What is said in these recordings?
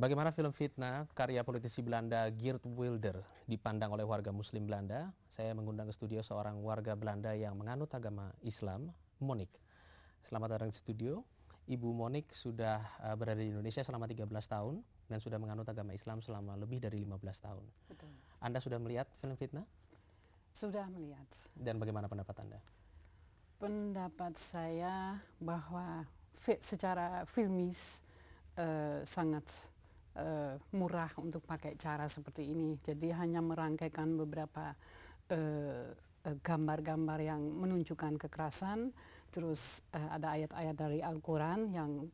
Bagaimana film Fitnah, karya politisi Belanda Geert Wilders, dipandang oleh warga Muslim Belanda? Saya mengundang ke studio seorang warga Belanda yang menganut agama Islam, Monik. Selamat datang di studio. Ibu Monik sudah berada di Indonesia selama 13 tahun dan sudah menganut agama Islam selama lebih dari 15 tahun. Betul. Anda sudah melihat film Fitnah? Sudah melihat. Dan bagaimana pendapat Anda? Pendapat saya bahwa secara filmis sangat murah untuk pakai cara seperti ini. Jadi hanya merangkaikan beberapa gambar-gambar yang menunjukkan kekerasan, terus ada ayat-ayat dari Al-Quran yang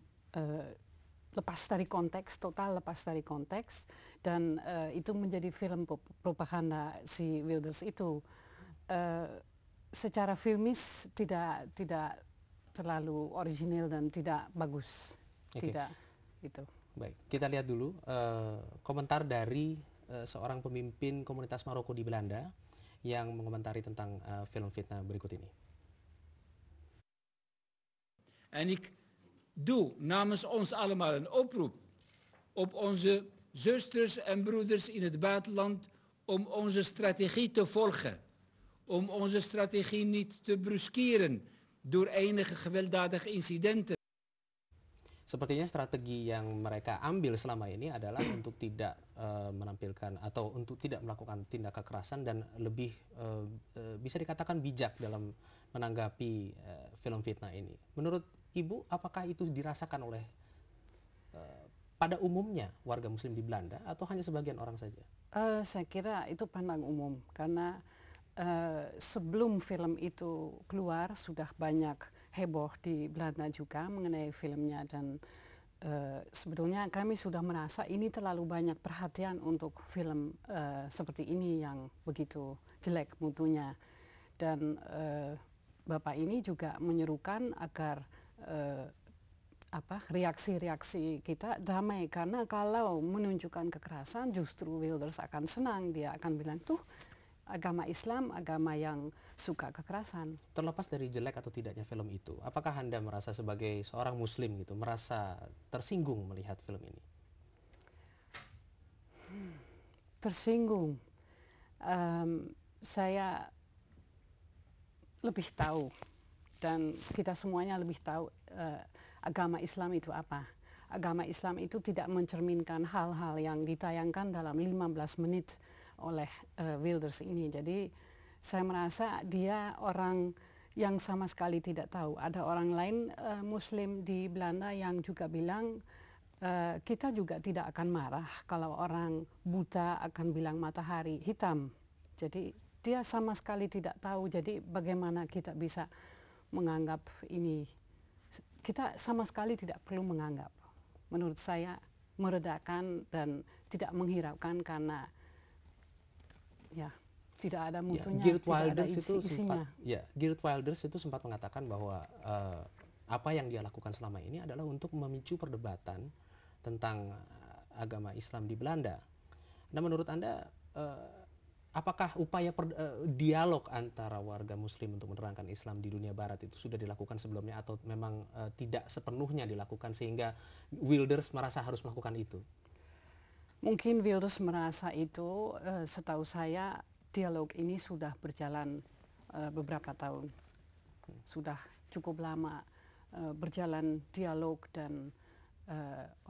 lepas dari konteks, total lepas dari konteks, dan itu menjadi film propaganda si Wilders itu. Secara filmis tidak terlalu original dan tidak bagus. Oke. Tidak gitu. Baik, kita lihat dulu komentar dari seorang pemimpin komunitas Maroko di Belanda yang mengomentari tentang film Fitnah berikut ini. En ik doe namens ons allemaal een oproep op onze zusters en broeders in het buitenland om onze strategie te volgen. Om onze strategie niet te bruskeren door enige gewelddadige incidenten. Sepertinya strategi yang mereka ambil selama ini adalah untuk tidak menampilkan atau untuk tidak melakukan tindak kekerasan dan lebih bisa dikatakan bijak dalam menanggapi film Fitnah ini. Menurut Ibu, apakah itu dirasakan oleh pada umumnya warga Muslim di Belanda atau hanya sebagian orang saja? Saya kira itu pandang umum karena sebelum film itu keluar sudah banyak heboh di Belanda juga mengenai filmnya, dan sebetulnya kami sudah merasa ini terlalu banyak perhatian untuk film seperti ini yang begitu jelek mutunya, dan Bapak ini juga menyerukan agar reaksi-reaksi kita damai, karena kalau menunjukkan kekerasan justru Wilders akan senang, dia akan bilang tuh agama Islam, agama yang suka kekerasan. Terlepas dari jelek atau tidaknya film itu, apakah Anda merasa sebagai seorang Muslim gitu, merasa tersinggung melihat film ini? Tersinggung. Saya lebih tahu, dan kita semuanya lebih tahu agama Islam itu apa. Agama Islam itu tidak mencerminkan hal-hal yang ditayangkan dalam 15 menit oleh Wilders ini. Jadi saya merasa dia orang yang sama sekali tidak tahu. Ada orang lain Muslim di Belanda yang juga bilang kita juga tidak akan marah kalau orang buta akan bilang matahari hitam. Jadi dia sama sekali tidak tahu. Jadi bagaimana kita bisa menganggap ini? Kita sama sekali tidak perlu menganggap. Menurut saya meredakan dan tidak menghiraukan, karena ya tidak ada mutunya, Geert tidak ada Wilders itu isinya. Geert Wilders itu sempat mengatakan bahwa apa yang dia lakukan selama ini adalah untuk memicu perdebatan tentang agama Islam di Belanda. Nah, menurut Anda apakah upaya dialog antara warga Muslim untuk menerangkan Islam di dunia Barat itu sudah dilakukan sebelumnya, atau memang tidak sepenuhnya dilakukan sehingga Wilders merasa harus melakukan itu? Mungkin Wilders merasa itu. Setahu saya dialog ini sudah berjalan beberapa tahun, sudah cukup lama berjalan dialog, dan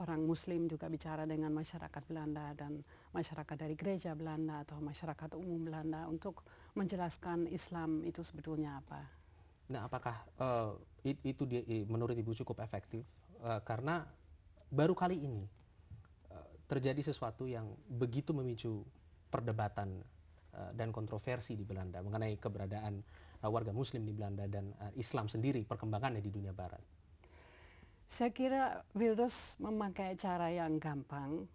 orang Muslim juga bicara dengan masyarakat Belanda dan masyarakat dari gereja Belanda atau masyarakat umum Belanda untuk menjelaskan Islam itu sebetulnya apa. Nah, apakah itu menurut Ibu cukup efektif? Karena baru kali ini terjadi sesuatu yang begitu memicu perdebatan dan kontroversi di Belanda mengenai keberadaan warga Muslim di Belanda dan Islam sendiri, perkembangannya di dunia Barat. Saya kira Wilders memakai cara yang gampang.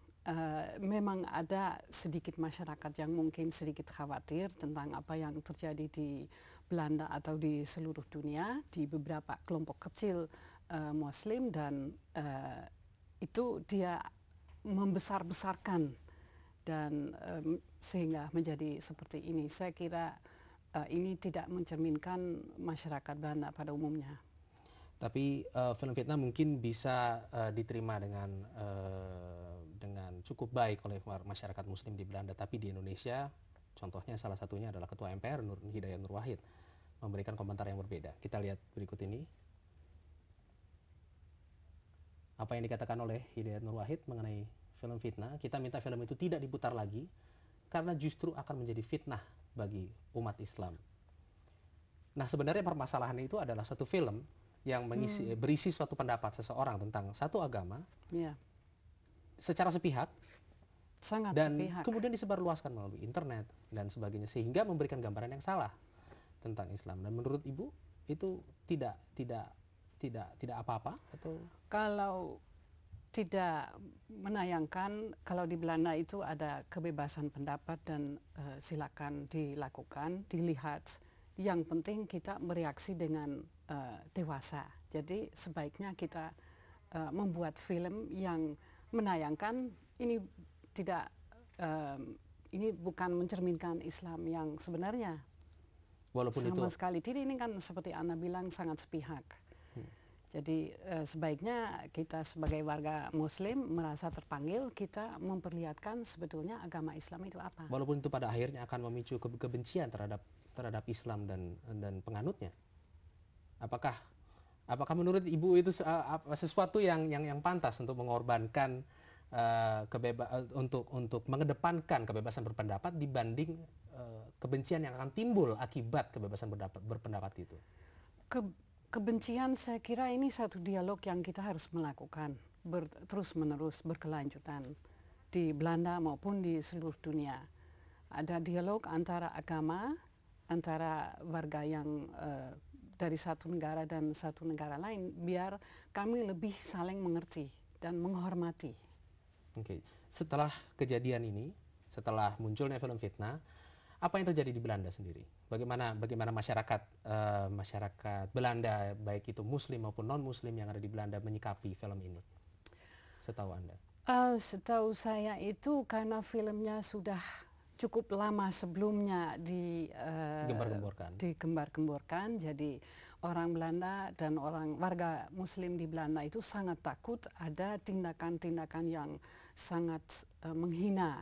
Memang ada sedikit masyarakat yang mungkin sedikit khawatir tentang apa yang terjadi di Belanda atau di seluruh dunia, di beberapa kelompok kecil Muslim, dan itu dia membesar-besarkan dan sehingga menjadi seperti ini. Saya kira ini tidak mencerminkan masyarakat Belanda pada umumnya. Tapi film Fitnah mungkin bisa diterima dengan cukup baik oleh masyarakat Muslim di Belanda, tapi di Indonesia, contohnya salah satunya adalah Ketua MPR Nur Hidayat Nur Wahid memberikan komentar yang berbeda. Kita lihat berikut ini. Apa yang dikatakan oleh Hidayat Nur Wahid mengenai film fitnah. Kita minta film itu tidak diputar lagi karena justru akan menjadi fitnah bagi umat Islam. Nah, sebenarnya permasalahannya itu adalah satu film yang berisi suatu pendapat seseorang tentang satu agama secara sepihak, Sangat dan sepihak. kemudian disebarluaskan melalui internet dan sebagainya, sehingga memberikan gambaran yang salah tentang Islam. Dan menurut Ibu itu tidak apa-apa atau? Kalau tidak menayangkan, kalau di Belanda itu ada kebebasan pendapat dan silakan dilakukan, dilihat. Yang penting kita bereaksi dengan dewasa. Jadi sebaiknya kita membuat film yang menayangkan ini tidak ini bukan mencerminkan Islam yang sebenarnya. Walaupun Sama itu sekali tidak. Ini kan seperti Anda bilang sangat sepihak. Jadi sebaiknya kita sebagai warga Muslim merasa terpanggil, kita memperlihatkan sebetulnya agama Islam itu apa. walaupun itu pada akhirnya akan memicu kebencian terhadap Islam dan penganutnya. Apakah menurut Ibu itu sesuatu yang pantas untuk mengorbankan untuk mengedepankan kebebasan berpendapat dibanding kebencian yang akan timbul akibat kebebasan berpendapat itu? Kebencian, saya kira ini satu dialog yang kita harus melakukan terus-menerus, berkelanjutan di Belanda maupun di seluruh dunia. Ada dialog antara agama, antara warga yang dari satu negara dan satu negara lain, biar kami lebih saling mengerti dan menghormati. Oke. Setelah kejadian ini, setelah munculnya film fitnah, apa yang terjadi di Belanda sendiri? Bagaimana masyarakat Belanda, baik itu Muslim maupun non Muslim yang ada di Belanda, menyikapi film ini? Setahu Anda? Setahu saya itu karena filmnya sudah cukup lama sebelumnya digembar-gemborkan, jadi orang Belanda dan warga Muslim di Belanda itu sangat takut ada tindakan-tindakan yang sangat menghina,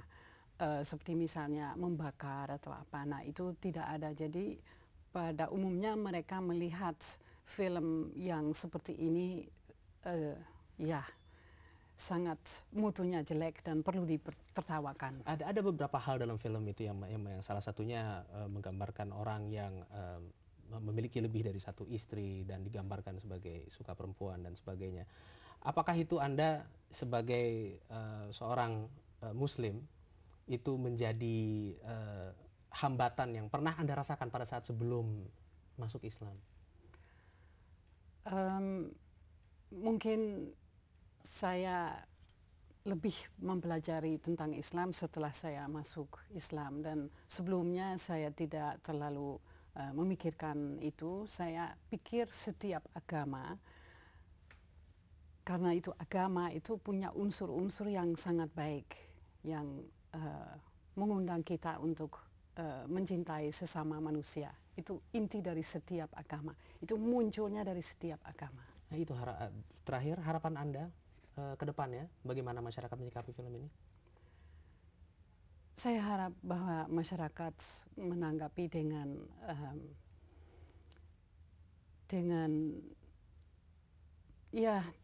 seperti misalnya membakar atau apa. Nah, itu tidak ada. Jadi pada umumnya mereka melihat film yang seperti ini sangat mutunya jelek dan perlu ditertawakan. Ada beberapa hal dalam film itu yang salah satunya menggambarkan orang yang memiliki lebih dari satu istri dan digambarkan sebagai suka perempuan dan sebagainya. Apakah itu Anda sebagai seorang Muslim itu menjadi hambatan yang pernah Anda rasakan pada saat sebelum masuk Islam? Mungkin saya lebih mempelajari tentang Islam setelah saya masuk Islam, dan sebelumnya saya tidak terlalu memikirkan itu. Saya pikir setiap agama, karena itu agama itu punya unsur-unsur yang sangat baik, yang mengundang kita untuk mencintai sesama manusia. Itu inti dari setiap agama. Itu munculnya dari setiap agama. Nah, itu terakhir harapan Anda ke depannya, bagaimana masyarakat menyikapi film ini? Saya harap bahwa masyarakat menanggapi dengan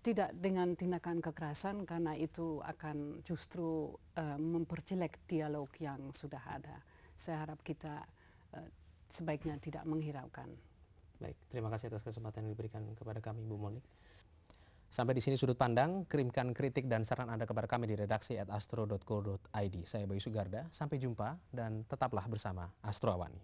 tidak dengan tindakan kekerasan, karena itu akan justru memperjelek dialog yang sudah ada. Saya harap kita sebaiknya tidak menghiraukan. Baik, terima kasih atas kesempatan yang diberikan kepada kami, Bu Monik. Sampai di sini sudut pandang. Kirimkan kritik dan saran Anda kepada kami di redaksi @astro.co.id. Saya Bayu Sugarda. Sampai jumpa dan tetaplah bersama Astro Awani.